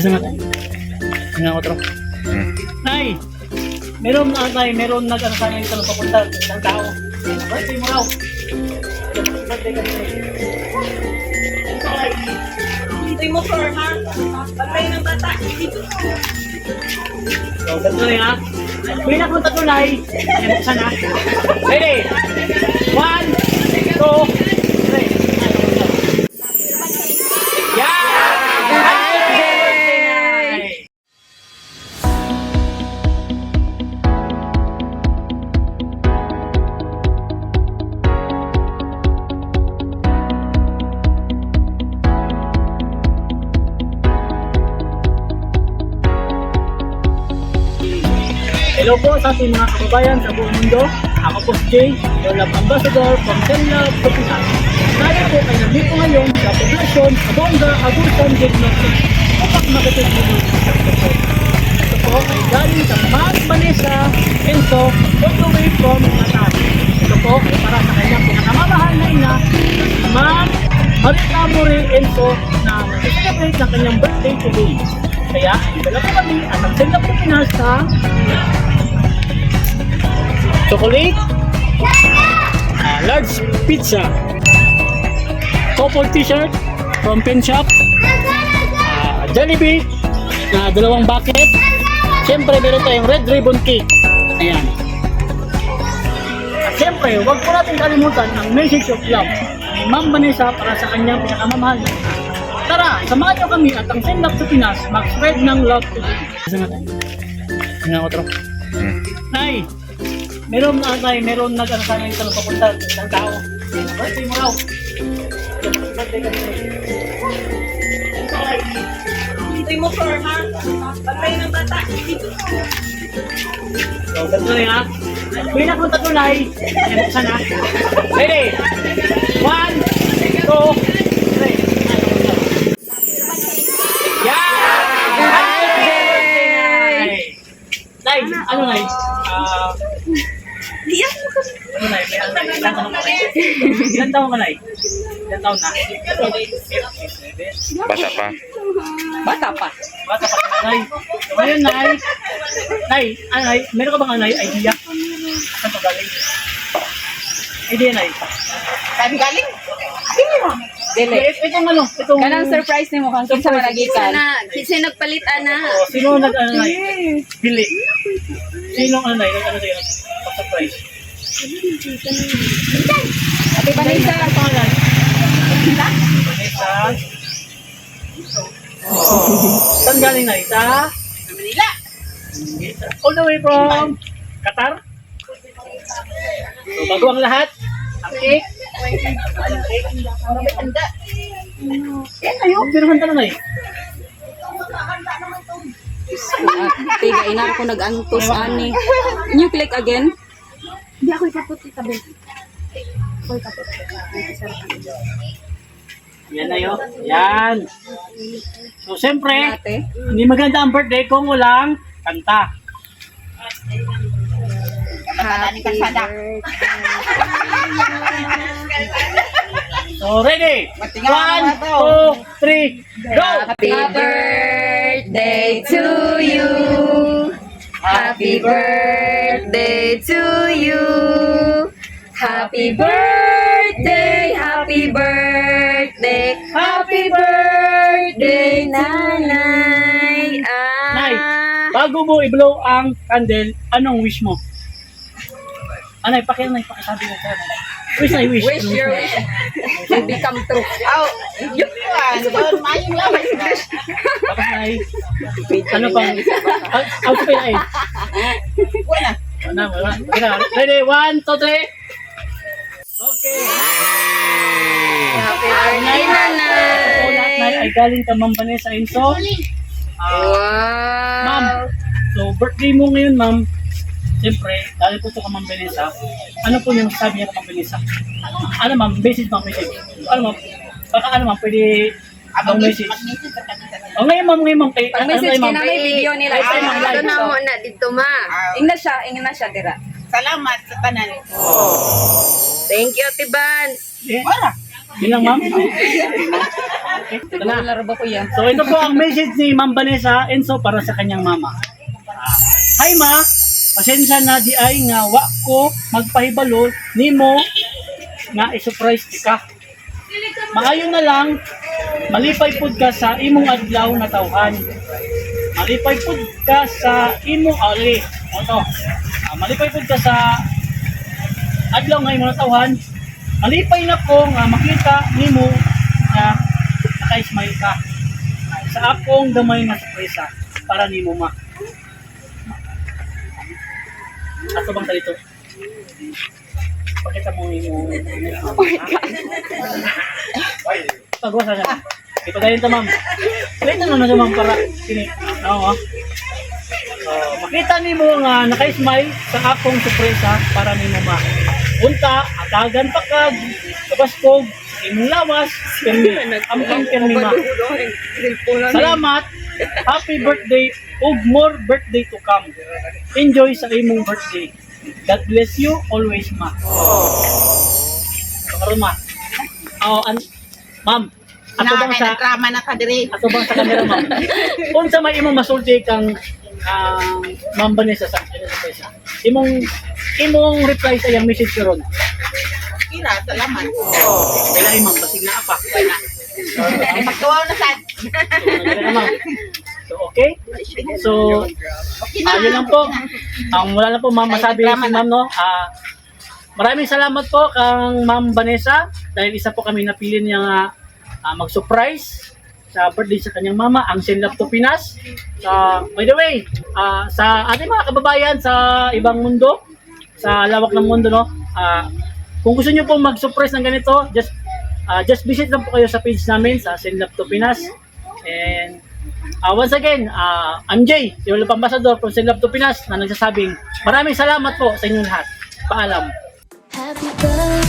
Isa natin. Tingnan ko, tro. Nay! Meron nag-ano sa amin ito papunta ng tao. Birthday mo raw. Birthday ka rin. Hintay mo, sir, ha? Pagkain ng bata. Dito. So, ganito na ha. Bilang mo tatlo, Nay. Ayan, buksan ha. Ready? 1, 2, 3. Yeah! Hello po sa ating mga kababayan sa buong mundo. Ako po si Jay, your love ambassador from Love to Pinas. Tayo po ay nandito ngayon sa poblasyon Abonga, Agusan, Gignosa upang makatutulong sa ito. Ito po ay galing sa Ma'am Vanessa Enzo all the way from Natal. Ito po ay para sa kanyang pinakamamahal na ina, Ma'am Marita Mori Enzo na nag-celebrate ng kanyang birthday today. Kaya, dala po kami at ang Love to Pinas sa chocolate, large pizza, couple t-shirt from Pin Shop, Jollibee na dalawang bucket. Siyempre meron tayong red ribbon cake. Ayan. At siyempre, huwag po natin kalimutan ang message of love ni Ma'am Vanessa para sa kanyang pinakamamahal na ina. Tara, samahan niyo kami at ang Love to Pinas mag-spread ng love to you. Isa natin. Tingnan ko, tro. Nay! Meron nag-ano sa amin ito papunta ng tao. Birthday mo raw. Birthday ka rin. Hintay mo, sir, ha? Pagkain ng bata. Dito. So, ganito na ha. Bilang mo tatlo, Nay. Ayan, buksan ha. Ready? 1, 2, 3. Yeah! Nay, ano Nay? Iyak mo kasi. Ano Nay? Ilan taon ka Nay? Ilan taon ka Nay? Ilan taon na? Bata pa. Bata pa. Bata pa ka Nay. So ngayon Nay, ano Nay, meron ka bang Nay idea? Saan ka galing? Idea Nay? Saan galing? Sino mo? Dili. Itong ano, itong... Kanang surprise ni mo kung kinsa malagikan. Kasi nagpalit ana. Sino nag-ano Nay? Pili. Sino ano Nay? Nag-ano sa'yo? Surprise. Ate Vanessa. Ang pangalan? Vanessa. Saan galing Nay? Sa? Manila. All the way from Qatar. So, bago ang lahat, ang cake. Ang cake. Handa. Yan ayun. Pero handa na Nay. Tiga ina ko nag-antos ani. New click again. Hindi ako ikapot itabi. Ako ikapot. Yan na yun. Yan. So, siyempre, Ate. hindi maganda ang birthday kung walang kanta. Happy birthday. So, ready? 1, 2, 3, go! Happy birthday to you. Happy birthday to you. Happy birthday, happy birthday, happy birthday, nanay. Nay, bago mo i-blow ang candle, anong wish mo? Anay, pakisabi mo sa wish na wish. Wish your wish will become true. Aw, yun yan. Mayong lang. Tapos Nay, ano pang, out pa na eh. Wala. Ready, 1, 2, 3. Okay. Happy Nay, birthday, ito lahat Nay nanay. ay galing ka Ma'am Vanessa Enzo. Ma'am, Wow. so birthday mo ngayon Ma'am. Siyempre, dahil po ito ka Ma'am Vanessa, ano po yung masasabi niya ka Ma'am Vanessa? Ano Ma'am, message Ma'am, message. Ano Ma'am, baka ano Ma'am, pwede ang message. O ngayon Ma'am, kay, Pag message kina may video nila. Ay, ay, ma'am, Ito live. na mo na dito ma. Ingna siya dira. Salamat sa tanan. Thank you, Tiban. Yeah. Wala. Yun lang, ma'am. Okay, ito na. Laro ba ko yan? So ito po ang message ni Ma'am Vanessa Enzo para sa kanyang mama. Hi ma, pasensya na di ay nga wa ko magpahibalo nimo nga i-surprise ka. Maayo na lang, malipay pud ka sa imong adlaw na tawhan. Malipay pud ka sa imong ali. Oto. Malipay pud ka sa adlaw nga imong tawhan. Malipay na ko nga makita nimo nga naka-smile ka. Sa akong gamay na sorpresa para nimo ma. Ato bang dito? Pakita mo yung... Oh my God! Pagwasa siya. Ipagayin ta, ma'am. Pakita naman siya, ma'am, para... Oo, makita ni mo nga naka-smile sa akong sorpresa para ni mo, ma. Unta, atagan pa kag, kabaskog, imong lawas, pirmi. Amping pirmi, ma. Salamat! Happy birthday ug more birthday to come. Enjoy sa imong birthday. God bless you always, ma. Karon, ma. Ma'am, ato bang sa drama na ka diri. ato bang sa camera, ma'am? Unsa may imong masulti kang Ma'am Vanessa sa sorpresa? Imong reply sa iyang message karon. Kira, salamat. Kailan ma'am basig na apa? Ay magtuwaw na sad. So, okay? So, ayun lang po. Ang wala na po ma'am masabi si ma'am, no? Maraming salamat po kang Ma'am Vanessa dahil isa po kami napili niya nga mag-surprise sa birthday sa kanyang mama, ang Send Love to Pinas. By the way, sa ating mga kababayan sa ibang mundo, sa lawak ng mundo, no? Kung gusto niyo po mag-surprise ng ganito, just visit lang po kayo sa page namin sa Send Love to Pinas. And once again, I'm Jay, yung Ambassador from Send Love to Pinas na nagsasabing maraming salamat po sa inyong lahat. Paalam. Happy birthday.